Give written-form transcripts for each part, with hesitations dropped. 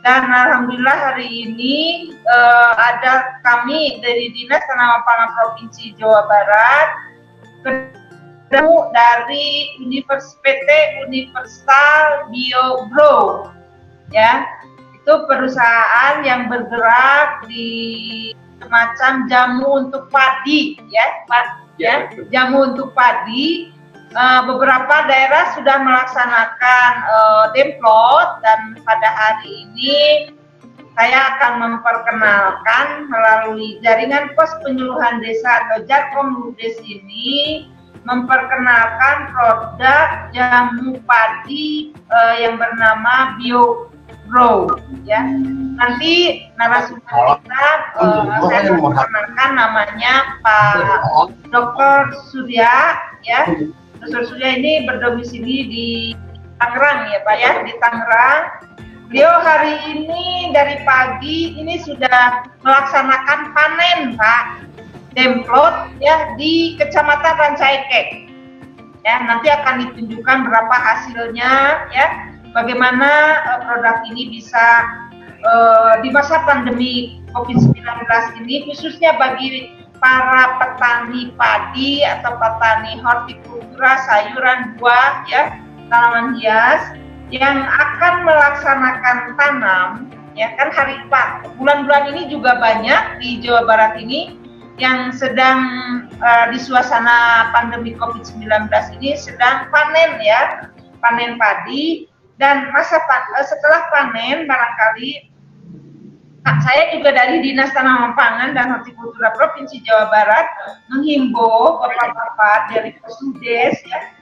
Dan alhamdulillah hari ini ada kami dari Dinas Tanaman Pangan Provinsi Jawa Barat ketemu dari PT Universal Bio-Grow, ya, itu perusahaan yang bergerak di semacam jamu untuk padi, ya Pak, ya, jamu untuk padi. Beberapa daerah sudah melaksanakan demplot, dan pada hari ini saya akan memperkenalkan melalui jaringan pos penyuluhan desa atau Jarkomludes ini, memperkenalkan produk jamu padi yang bernama Bio-Grow, ya. Nanti narasumber kita saya memperkenalkan namanya Pak Dr. Surya, ya. Dr. Surya ini berdomisili di Tangerang, ya Pak, ya, di Tangerang. Beliau hari ini dari pagi ini sudah melaksanakan panen, Pak, demplot, ya, di Kecamatan Rancaikek. Ya, nanti akan ditunjukkan berapa hasilnya, ya, bagaimana produk ini bisa di masa pandemi COVID-19 ini, khususnya bagi para petani padi atau petani hortikultura, sayuran, buah, ya, tanaman hias yang akan melaksanakan tanam, ya kan, hari bulan-bulan ini juga banyak di Jawa Barat ini yang sedang di suasana pandemi COVID-19 ini sedang panen, ya, panen padi. Dan setelah panen barangkali saya juga dari Dinas Tanaman Pangan dan Hortikultura Provinsi Jawa Barat menghimbau bapak-bapak dari Posludes, ya,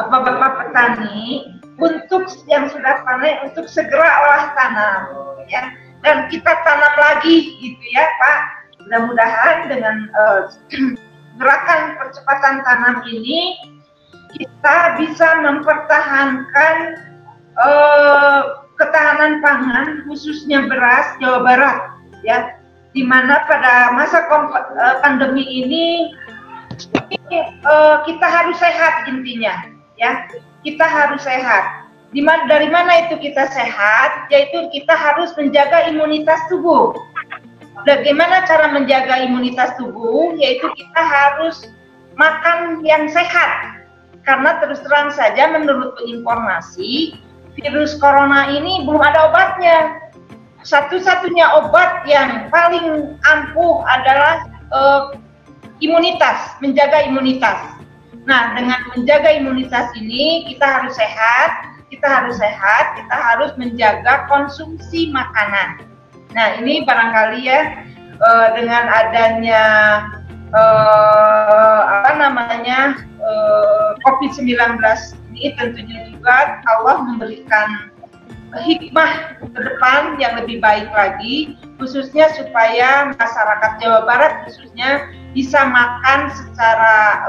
bapak-bapak petani untuk yang sudah panen untuk segera olah tanam, ya, dan kita tanam lagi, gitu ya Pak. Mudah-mudahan dengan gerakan percepatan tanam ini kita bisa mempertahankan ketahanan pangan, khususnya beras Jawa Barat, ya, di mana pada masa pandemi ini kita harus sehat intinya, ya, kita harus sehat. Dari mana itu kita sehat? Yaitu kita harus menjaga imunitas tubuh. Bagaimana cara menjaga imunitas tubuh? Yaitu kita harus makan yang sehat. Karena terus terang saja menurut informasi, virus corona ini belum ada obatnya. Satu-satunya obat yang paling ampuh adalah imunitas, menjaga imunitas. Nah, dengan menjaga imunitas ini kita harus sehat, kita harus menjaga konsumsi makanan. Nah, ini barangkali, ya, dengan adanya COVID-19 ini tentunya juga Allah memberikan hikmah ke depan yang lebih baik lagi, khususnya supaya masyarakat Jawa Barat khususnya bisa makan secara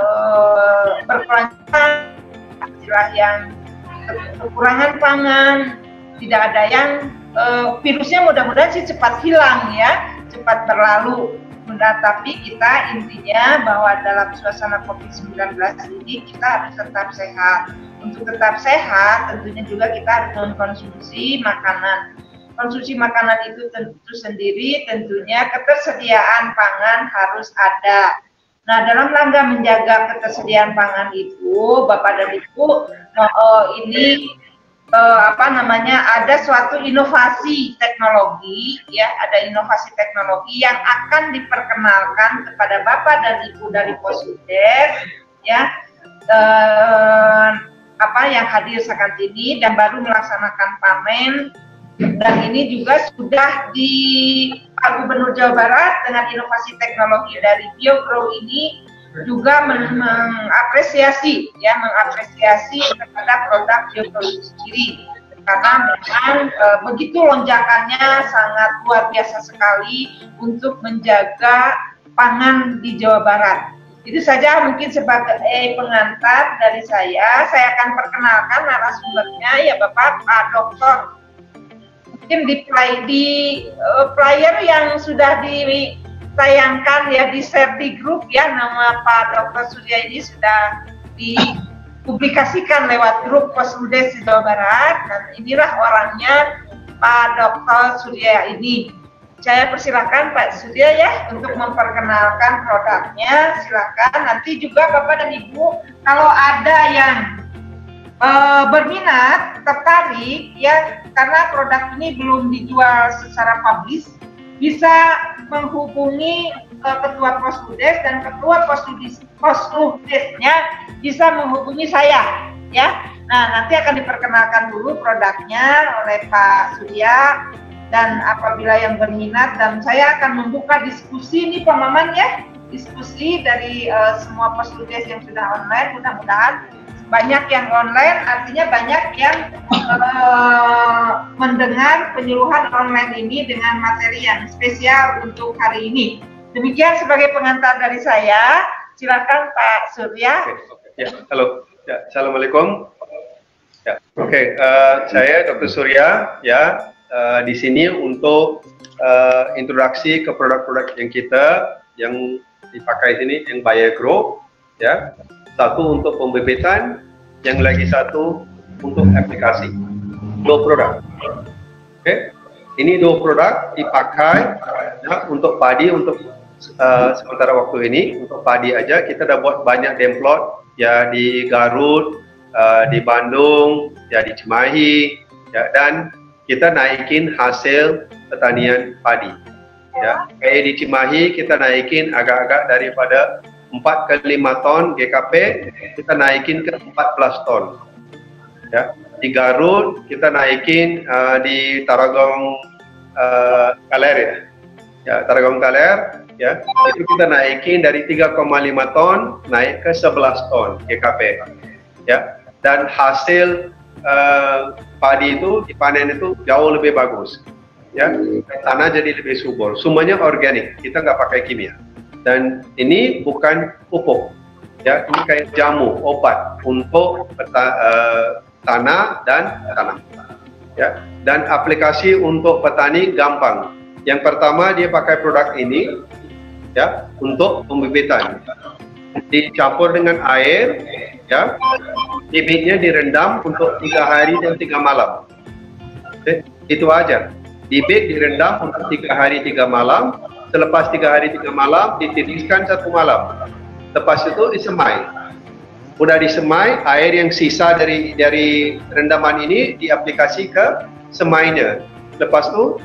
berkelanjutan, istilah yang kekurangan pangan, tidak ada yang virusnya mudah-mudahan sih cepat hilang, ya, cepat berlalu. Tapi kita intinya bahwa dalam suasana COVID-19 ini kita harus tetap sehat. Untuk tetap sehat tentunya juga kita harus mengkonsumsi makanan. Konsumsi makanan itu tentu sendiri tentunya ketersediaan pangan harus ada. Nah, dalam rangka menjaga ketersediaan pangan itu, Bapak dan Ibu, ini ada suatu inovasi teknologi, ya, ada inovasi teknologi yang akan diperkenalkan kepada Bapak dan Ibu dari Posludes, ya, yang hadir saat ini dan baru melaksanakan panen. Dan ini juga sudah di Pak Gubernur Jawa Barat dengan inovasi teknologi dari Bio-Grow ini juga mengapresiasi kepada produk Bio-Grow itu sendiri, karena memang begitu lonjakannya sangat luar biasa sekali untuk menjaga pangan di Jawa Barat. Itu saja mungkin sebagai pengantar dari saya akan perkenalkan narasumbernya, ya Bapak Pak Dokter. Mungkin di flyer yang sudah ditayangkan, ya, di share di grup, ya, nama Pak Dr. Surya ini sudah dipublikasikan lewat grup Posludes di Jawa Barat, dan inilah orangnya, Pak Dr. Surya ini. Saya persilakan Pak Surya ya untuk memperkenalkan produknya. Silakan. Nanti juga Bapak dan Ibu kalau ada yang berminat, tertarik ya, karena produk ini belum dijual secara publis, bisa menghubungi Ketua Posludes dan Ketua Posludesnya bisa menghubungi saya ya. Nah, nanti akan diperkenalkan dulu produknya oleh Pak Surya, dan apabila yang berminat, dan saya akan membuka diskusi nih Pak Maman ya, diskusi dari semua Posludes yang sudah online. Mudah-mudahan banyak yang online, artinya banyak yang mendengar penyuluhan online ini dengan materi yang spesial untuk hari ini. Demikian sebagai pengantar dari saya. Silakan Pak Surya. Ya, halo. Ya, assalamualaikum. Ya, oke. Saya Dr. Surya. Ya, di sini untuk introduksi ke produk-produk yang dipakai sini, yang BioGrow. Ya, satu untuk pembibitan, yang lagi satu untuk aplikasi. Dua produk. Oke, ini dua produk dipakai ya, untuk padi, untuk sementara waktu ini untuk padi aja. Kita dah buat banyak demplot ya di Garut, di Bandung, ya di Cimahi, ya, dan kita naikin hasil pertanian padi. Ya, kayak di Cimahi kita naikin agak-agak daripada 4 ke 5 ton GKP, kita naikin ke 14 ton. Ya, di Garut kita naikin di Tarogong Kaler ya. Ya, Tarogong Kaler ya. Itu kita naikin dari 3,5 ton naik ke 11 ton GKP. Ya. Dan hasil padi itu dipanen itu jauh lebih bagus. Ya. Tanah jadi lebih subur. Semuanya organik. Kita nggak pakai kimia. Dan ini bukan pupuk, ya, ini kayak jamu, obat untuk tanah dan tanam, ya. Dan aplikasi untuk petani gampang. Yang pertama dia pakai produk ini, ya, untuk pembibitan. Dicampur dengan air, ya, bibitnya direndam untuk 3 hari dan 3 malam. Itu aja. Bibit direndam untuk 3 hari 3 malam. Selepas 3 hari 3 malam ditiriskan 1 malam. Lepas itu disemai. Udah disemai, air yang sisa dari rendaman ini diaplikasi ke semainya. Lepas itu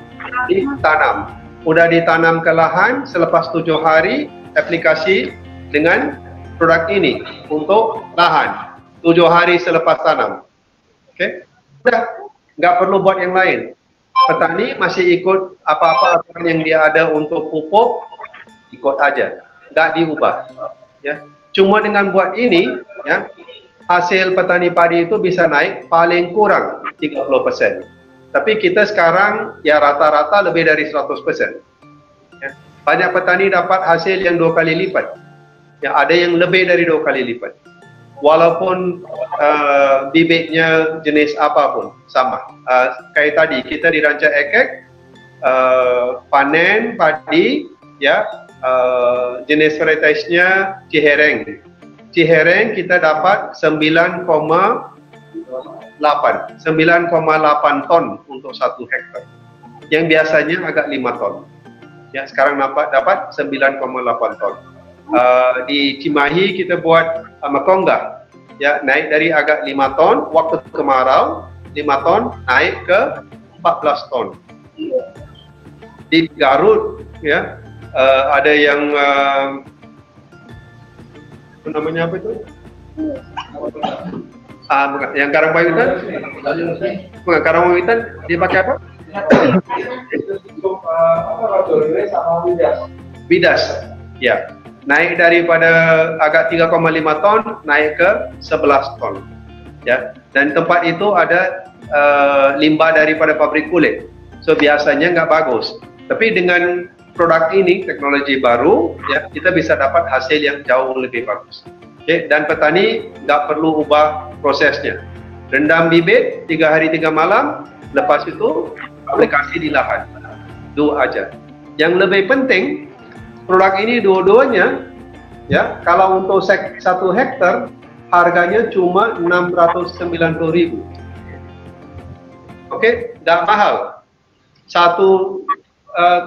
ditanam. Udah ditanam ke lahan, selepas 7 hari aplikasi dengan produk ini untuk lahan. 7 hari selepas tanam. Oke? Udah, nggak perlu buat yang lain. Petani masih ikut apa-apa aturan yang dia ada untuk pupuk, ikut aja, nggak diubah. Ya, cuma dengan buat ini, ya, hasil petani padi itu bisa naik paling kurang 30%. Tapi kita sekarang ya rata-rata lebih dari 100%. Ya, banyak petani dapat hasil yang 2 kali lipat. Ya, ada yang lebih dari 2 kali lipat. Walaupun bibitnya jenis apapun sama. Kayak tadi kita di Ranca Ekek panen padi, ya, jenis varietasnya Cihereng. Cihereng kita dapat 9,8 ton untuk 1 hektar. Yang biasanya agak 5 ton. Ya, sekarang dapat 9,8 ton. Di Cimahi kita buat Mekongga, ya, naik dari agak 5 ton waktu kemarau, 5 ton naik ke 14 ton. Di Garut, ya, ada yang namanya apa itu? Yang Karangpawitan? Bukan Karangpawitan, dipakai apa? Bidas, ya. Naik daripada agak 3,5 ton naik ke 11 ton, ya. Dan tempat itu ada limbah daripada pabrik kulit, so biasanya nggak bagus. Tapi dengan produk ini, teknologi baru, ya, kita bisa dapat hasil yang jauh lebih bagus. Okay? Dan petani nggak perlu ubah prosesnya. Rendam bibit 3 hari 3 malam, lepas itu aplikasi di lahan. Itu aja. Yang lebih penting, produk ini dua-duanya, ya, kalau untuk 1 hektar harganya cuma 690.000. Oke, nggak mahal. Satu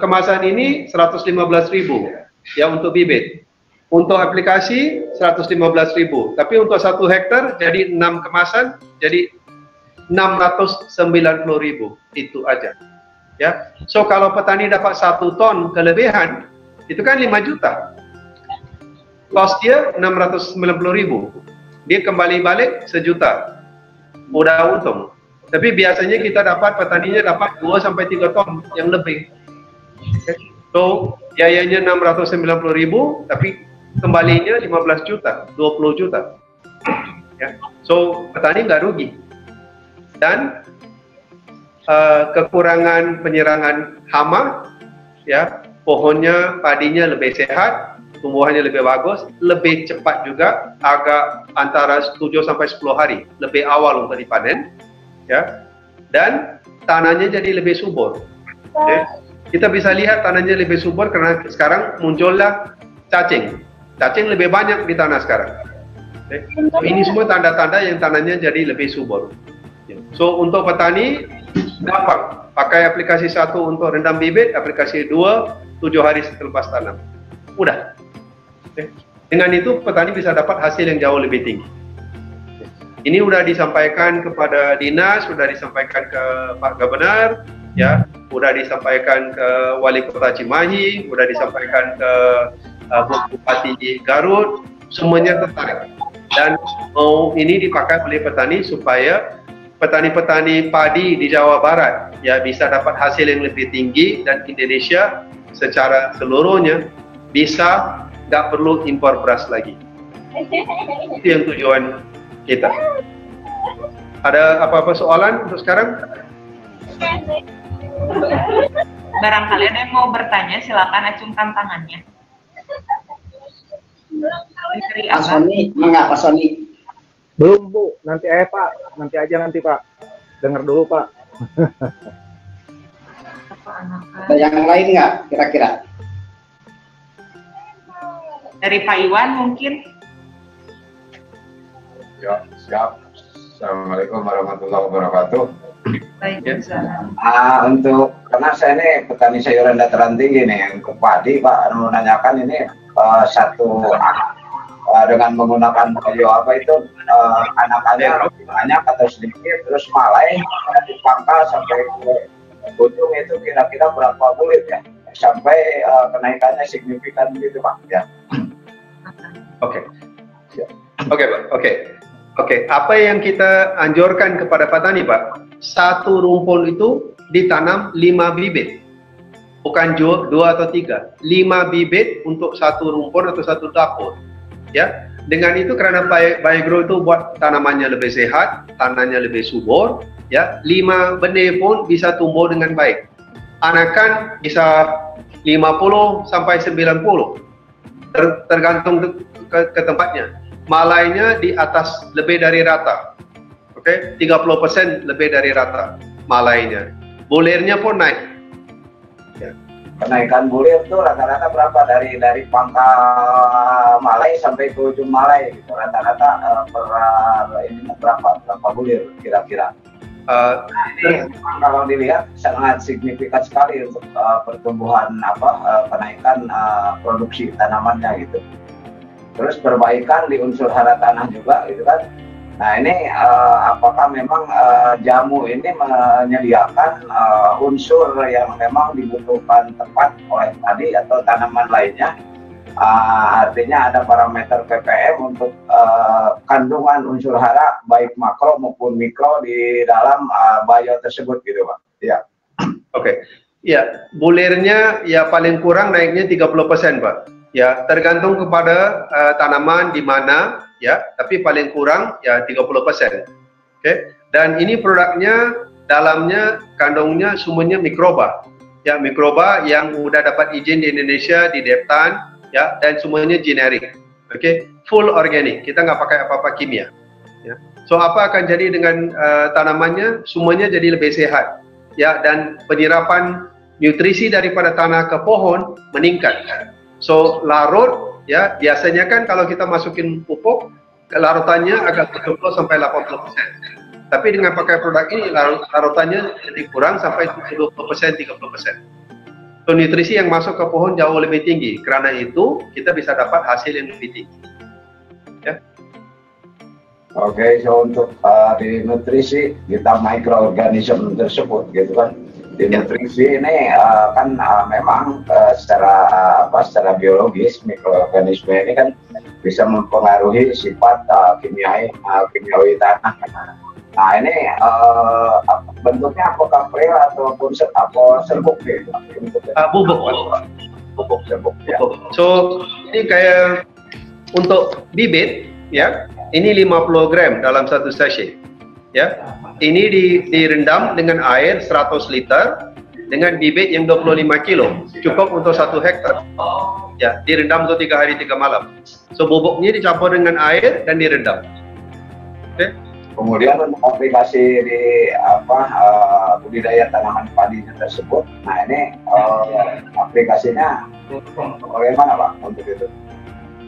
kemasan ini 115.000 ya untuk bibit. Untuk aplikasi 115.000. Tapi untuk 1 hektar jadi 6 kemasan jadi 690.000. Itu aja. Ya. So kalau petani dapat 1 ton kelebihan, itu kan 5 juta. Cost dia 690.000. Dia kembali balik 1 juta. Udah untung. Tapi biasanya kita dapat, petaninya dapat 2 sampai 3 ton yang lebih. So biayanya 690.000 tapi kembalinya 15 juta, 20 juta. Ya. So petani nggak rugi. Dan kekurangan penyerangan hama, ya, pohonnya, padinya lebih sehat, tumbuhannya lebih bagus, lebih cepat juga, agak antara 7 sampai 10 hari, lebih awal untuk dipanen, ya. Dan tanahnya jadi lebih subur. Okay. Kita bisa lihat tanahnya lebih subur karena sekarang muncullah cacing. Cacing lebih banyak di tanah sekarang. Okay. So, ini semua tanda-tanda yang tanahnya jadi lebih subur. So untuk petani gampang, pakai aplikasi 1 untuk rendam bibit, aplikasi 2 7 hari setelah tanam. Udah. Okay. Dengan itu petani bisa dapat hasil yang jauh lebih tinggi. Ini sudah disampaikan kepada dinas, sudah disampaikan ke Pak Gubernur, ya, sudah disampaikan ke Wali Kota Cimahi, sudah disampaikan ke Bupati Garut, semuanya tertarik. Dan ini dipakai oleh petani supaya petani-petani padi di Jawa Barat ya bisa dapat hasil yang lebih tinggi dan Indonesia secara seluruhnya bisa nggak perlu impor beras lagi. Itu yang tujuan kita. Ada apa-apa soalan untuk sekarang? Barangkali ada yang mau bertanya, silakan acungkan tangannya. Pak Sony, enggak Pak Sony? Belum Bu, nanti aja Pak, nanti aja nanti Pak. Dengar dulu Pak. Ada yang lain nggak kira-kira? Dari Pak Iwan mungkin? Ya, siap. Assalamualaikum warahmatullahi wabarakatuh. Waalaikumsalam. Untuk karena saya ini petani sayuran dataran tinggi nih, untuk padi Pak menanyakan ini satu dengan menggunakan bio apa itu anakannya banyak atau sedikit, terus malai di pangkal sampai ke ujung itu kira-kira berapa bulir ya sampai kenaikannya signifikan gitu Pak ya. Oke. Oke Pak, oke. Apa yang kita anjurkan kepada petani Pak? 1 rumpun itu ditanam 5 bibit. Bukan 2 atau 3. 5 bibit untuk 1 rumpun atau 1 dapur. Ya. Dengan itu karena Biogrow itu buat tanamannya lebih sehat, tanahnya lebih subur, ya. 5 benih pun bisa tumbuh dengan baik. Anakan bisa 50 sampai 90. Tergantung ke tempatnya. Malainya di atas lebih dari rata. Oke, 30% lebih dari rata malainya. Bulirnya pun naik. Ya. Kenaikan bulir itu rata-rata berapa dari pangkal malai sampai ke ujung malai gitu. Rata-rata ini berapa bulir kira-kira? Ini kalau dilihat sangat signifikan sekali untuk pertumbuhan kenaikan produksi tanamannya gitu. Terus perbaikan di unsur hara tanah juga gitu kan. Nah ini apakah memang jamu ini menyediakan unsur yang memang dibutuhkan tepat oleh padi atau tanaman lainnya, artinya ada parameter ppm untuk kandungan unsur hara baik makro maupun mikro di dalam bio tersebut gitu Pak. Ya. Oke. Ya, bulirnya ya paling kurang naiknya 30% Pak. Ya, tergantung kepada tanaman di mana, ya, tapi paling kurang ya 30%. Oke. Dan ini produknya dalamnya kandungnya semuanya mikroba. Ya, mikroba yang udah dapat izin di Indonesia di Deptan, ya, dan semuanya generik. Oke, full organik. Kita nggak pakai apa-apa kimia. Ya. So apa akan jadi dengan tanamannya? Semuanya jadi lebih sehat. Ya, dan penyerapan nutrisi daripada tanah ke pohon meningkat. So larut ya biasanya kan kalau kita masukin pupuk larutannya agak 70 sampai 80%. Tapi dengan pakai produk ini larutannya jadi kurang sampai 20%, 30%. So, nutrisi yang masuk ke pohon jauh lebih tinggi. Karena itu kita bisa dapat hasil yang lebih tinggi. Ya. Oke, so untuk di nutrisi kita mikroorganisme tersebut gitu kan. Di nutrisi ini kan memang secara biologis mikroorganisme ini kan bisa mempengaruhi sifat kimiawi tanah. Nah ini bentuknya apakah pril ataupun serbuk gitu? Bubuk serbuk. Ya. So ini kayak untuk bibit ya, ini 50 gram dalam satu sachet ya. Ini direndam dengan air 100 liter dengan bibit yang 25 kilo, cukup untuk 1 hektar. Ya, direndam untuk 3 hari 3 malam. So bubuknya dicampur dengan air dan direndam. Oke. Kemudian untuk aplikasi di budidaya tanaman padi tersebut, nah ini aplikasinya bagaimana Pak untuk itu?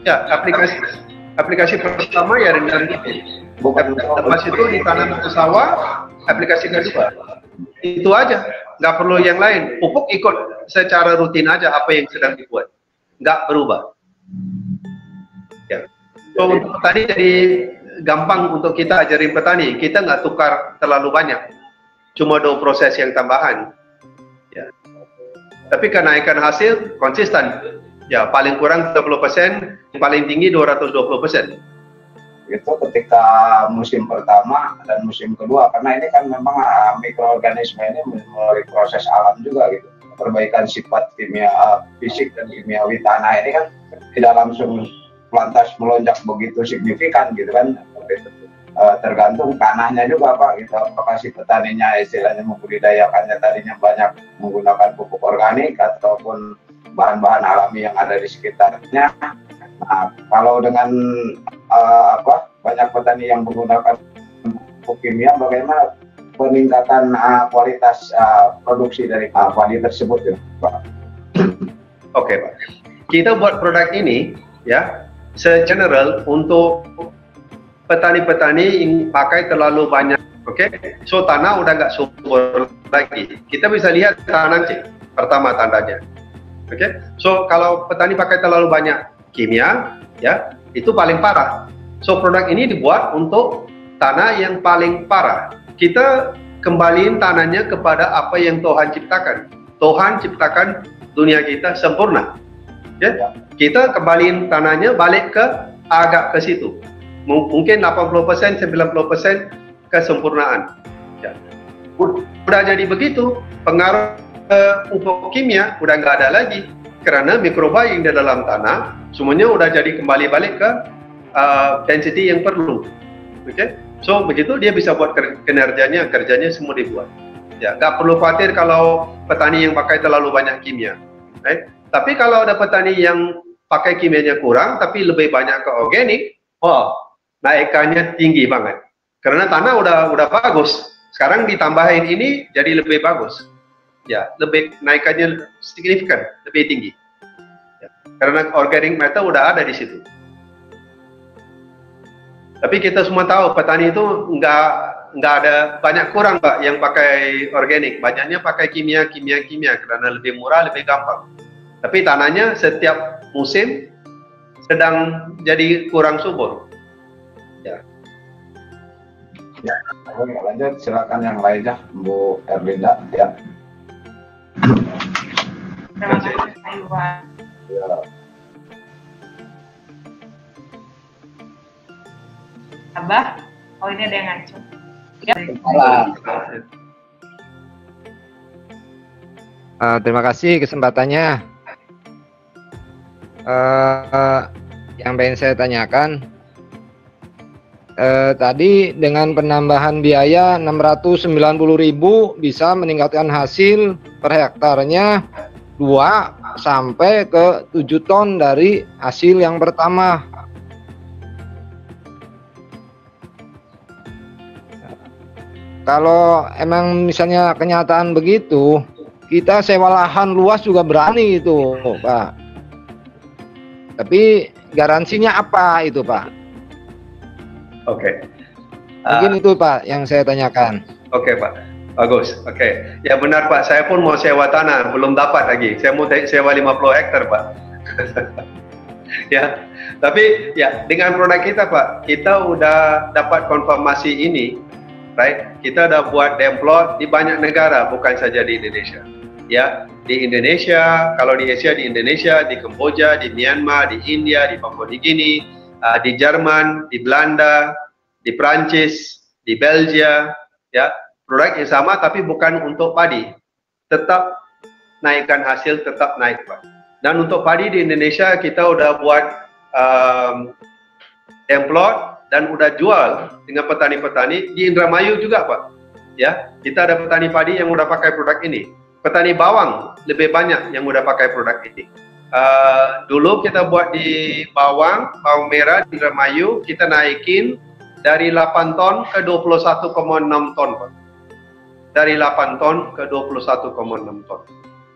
Ya, aplikasi pertama ya rendam bibit. Lepas itu ditanam ke sawah, aplikasi kedua. Itu aja, nggak perlu yang lain. Pupuk ikut secara rutin aja apa yang sedang dibuat, nggak berubah. Ya. So, untuk petani jadi gampang untuk kita ajarin petani. Kita nggak tukar terlalu banyak, cuma 2 proses yang tambahan. Ya. Tapi kenaikan hasil konsisten. Ya, paling kurang 30%, paling tinggi 220%. Itu ketika musim pertama dan musim kedua, karena ini kan memang mikroorganisme ini melalui proses alam juga gitu. Perbaikan sifat fisik dan kimiawi tanah ini kan tidak langsung lantas melonjak begitu signifikan gitu kan. Tergantung tanahnya juga Pak gitu. Apakah si petaninya istilahnya membudidayakannya tadinya banyak menggunakan pupuk organik ataupun bahan-bahan alami yang ada di sekitarnya. Nah, kalau dengan banyak petani yang menggunakan pupuk kimia, bagaimana peningkatan kualitas produksi dari padi tersebut ya, Pak? Oke, Pak. Kita buat produk ini ya, segeneral untuk petani-petani yang pakai terlalu banyak. Oke, so tanah udah nggak subur lagi. Kita bisa lihat tanah cik, pertama tandanya. Oke, so kalau petani pakai terlalu banyak kimia, ya itu paling parah. So produk ini dibuat untuk tanah yang paling parah. Kita kembaliin tanahnya kepada apa yang Tuhan ciptakan. Tuhan ciptakan dunia kita sempurna. Ya, kita kembaliin tanahnya balik ke agak ke situ. Mungkin 80%, 90% kesempurnaan. Ya. Udah jadi begitu, pengaruh pupuk kimia udah nggak ada lagi. Karena mikroba yang di dalam tanah semuanya udah jadi kembali balik ke density yang perlu. Oke, so begitu dia bisa buat kerjanya semua dibuat. Ya, nggak perlu khawatir kalau petani yang pakai terlalu banyak kimia. Right? Tapi kalau ada petani yang pakai kimianya kurang tapi lebih banyak ke organik, naikannya tinggi banget. Karena tanah udah bagus. Sekarang ditambahin ini jadi lebih bagus. Ya, lebih naikannya signifikan, lebih tinggi. Ya, karena organic matter udah ada di situ. Tapi kita semua tahu petani itu nggak ada banyak kurang Pak yang pakai organik, banyaknya pakai kimia karena lebih murah, lebih gampang. Tapi tanahnya setiap musim sedang jadi kurang subur. Ya. Ya, lanjut silakan yang lainnya Bu Erlinda ya. Terima kasih Pak Iwan. Ya. Abah, oh ini ada yang ngacung. Ya. Terima kasih kesempatannya. Yang pengen saya tanyakan, tadi dengan penambahan biaya 690.000 bisa meningkatkan hasil per hektarnya 2 sampai ke 7 ton dari hasil yang pertama. Kalau emang misalnya kenyataan begitu, kita sewa lahan luas juga berani itu, Pak. Tapi garansinya apa itu, Pak? Oke. Mungkin itu Pak yang saya tanyakan. Oke Pak, bagus. Oke, ya benar Pak. Saya pun mau sewa tanah, belum dapat lagi. Saya mau sewa 50 hektar Pak. Ya, tapi ya dengan produk kita Pak, kita udah dapat konfirmasi ini, right? Kita udah buat demplot di banyak negara, bukan saja di Indonesia. Ya, di Indonesia, kalau di Asia di Indonesia, di Kamboja, di Myanmar, di India, di Papua Nugini, di Jerman, di Belanda, di Prancis, di Belgia, ya produk yang sama tapi bukan untuk padi. Tetap naikkan hasil, tetap naik Pak. Dan untuk padi di Indonesia kita udah buat demplot dan udah jual dengan petani-petani di Indramayu juga Pak. Ya, kita ada petani padi yang udah pakai produk ini. Petani bawang lebih banyak yang udah pakai produk ini. Dulu kita buat di bawang merah di Indramayu, kita naikin dari 8 ton ke 21,6 ton Pak. Dari 8 ton ke 21,6 ton.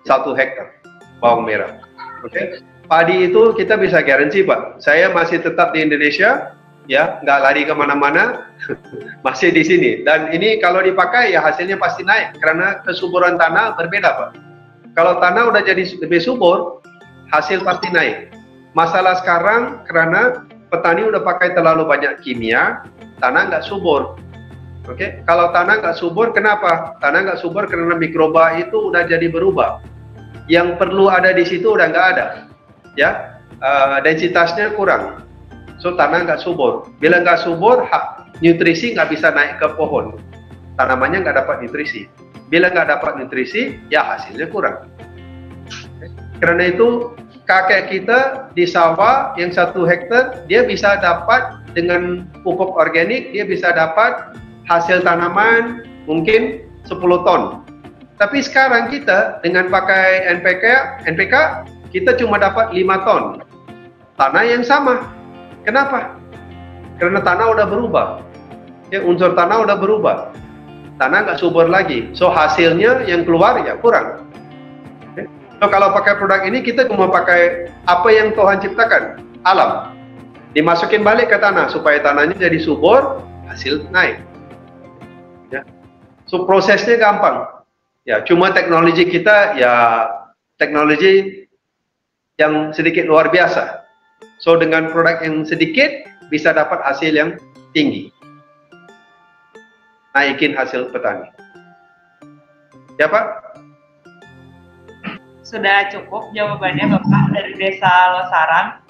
1 hektar bawang merah. Oke. Padi itu kita bisa garansi Pak. Saya masih tetap di Indonesia, ya, nggak lari kemana-mana, masih di sini. Dan ini kalau dipakai ya hasilnya pasti naik karena kesuburan tanah berbeda Pak. Kalau tanah udah jadi lebih subur, hasil pasti naik. Masalah sekarang karena petani udah pakai terlalu banyak kimia, tanah nggak subur. Oke, kalau tanah nggak subur, kenapa? Tanah nggak subur karena mikroba itu udah jadi berubah. Yang perlu ada di situ udah nggak ada, ya. Densitasnya kurang, so tanah nggak subur. Bila nggak subur, nutrisi nggak bisa naik ke pohon, tanamannya nggak dapat nutrisi. Bila nggak dapat nutrisi, ya hasilnya kurang. Karena itu kakek kita di sawah yang 1 hektar, dia bisa dapat dengan pupuk organik, dia bisa dapat hasil tanaman mungkin 10 ton. Tapi sekarang kita dengan pakai NPK, kita cuma dapat 5 ton. Tanah yang sama. Kenapa? Karena tanah udah berubah. Ya, unsur tanah udah berubah. Tanah nggak subur lagi. So hasilnya yang keluar ya kurang. So, kalau pakai produk ini kita cuma pakai apa yang Tuhan ciptakan, alam, dimasukin balik ke tanah supaya tanahnya jadi subur, hasil naik. Ya. So prosesnya gampang. Ya, cuma teknologi kita ya teknologi yang sedikit luar biasa. So dengan produk yang sedikit bisa dapat hasil yang tinggi. Naikin hasil petani. Ya Pak? Sudah cukup jawabannya Bapak dari Desa Losarang.